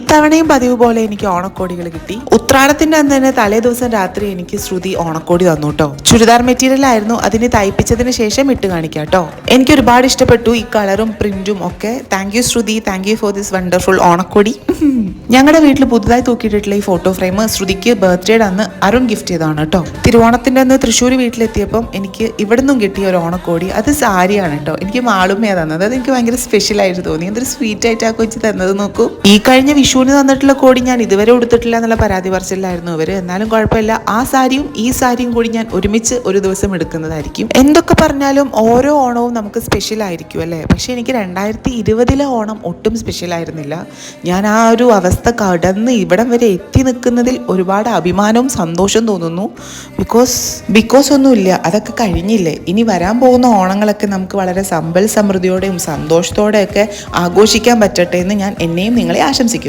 ഇത്തവണയും പതിവ് പോലെ എനിക്ക് ഓണക്കോടികൾ കിട്ടി. ഉത്രാടത്തിന്റെ അന്ന് തന്നെ തലേ ദിവസം രാത്രി എനിക്ക് ശ്രുതി ഓണക്കോടി തന്നു കേട്ടോ. ചുരിദാർ മെറ്റീരിയൽ ആയിരുന്നു. അതിന് തയ്പ്പിച്ചതിന് ശേഷം ഇട്ട് കാണിക്കാം കേട്ടോ. എനിക്ക് ഒരുപാട് ഇഷ്ടപ്പെട്ടു ഈ കളറും പ്രിന്റും ഒക്കെ. Thank you Shruthi, thank you for this wonderful Onakkodi. ഞങ്ങളുടെ വീട്ടിൽ പുതുതായി തൂക്കിയിട്ടിട്ടുള്ള ഈ ഫോട്ടോ ഫ്രെയിം ശ്രുതിക്ക് ബർത്ത്ഡേയുടെ അന്ന് അരുൺ ഗിഫ്റ്റ് ചെയ്തതാണ് കേട്ടോ. തിരുവോണത്തിന്റെ അന്ന് തൃശ്ശൂർ വീട്ടിലെത്തിയപ്പം എനിക്ക് ഇവിടെ നിന്നും കിട്ടിയ ഒരു ഓണക്കോടി, അത് സാരിയാണ് കേട്ടോ. എനിക്ക് മാളുമ്മയാണ് തന്നത്. അത് എനിക്ക് ഭയങ്കര സ്പെഷ്യൽ ആയിട്ട് തോന്നി. എന്തൊരു സ്വീറ്റ് ആയിട്ട് ആ കൊച്ചി തന്നത് നോക്കൂ. ഈ കഴിഞ്ഞ വിഷുവിന് തന്നിട്ടുള്ള കോടി ഞാൻ ഇതുവരെ ഉടുത്തിട്ടില്ല എന്നുള്ള പരാതി പറച്ചിലായിരുന്നു ഇവര്. എന്നാലും കുഴപ്പമില്ല, ആ സാരിയും ഈ സാരിയും കൂടി ഞാൻ ഒരുമിച്ച് ഒരു ദിവസം എടുക്കുന്നതായിരിക്കും. എന്തൊക്കെ പറഞ്ഞാലും ഓരോ ഓണവും നമുക്ക് സ്പെഷ്യൽ ആയിരിക്കും അല്ലേ. പക്ഷെ എനിക്ക് 2020 ഓണം ഒട്ടും സ്പെഷ്യൽ ആയിരുന്നില്ല. ഞാൻ ആ ഒരു അവസ്ഥ കടന്ന് ഇവിടം വരെ എത്തി നിൽക്കുന്നതിൽ ഒരുപാട് അഭിമാനവും സന്തോഷവും തോന്നുന്നു. ബിക്കോസ് ഒന്നുമില്ല, അതൊക്കെ കഴിഞ്ഞില്ലേ. ഇനി വരാൻ പോകുന്ന ഓണങ്ങളൊക്കെ നമുക്ക് വളരെ സമ്പൽ സമൃദ്ധിയോടെയും സന്തോഷത്തോടെയൊക്കെ ആഘോഷിക്കാൻ പറ്റട്ടെ എന്ന് ഞാൻ എന്നെയും നിങ്ങളെ ആശംസിക്കും.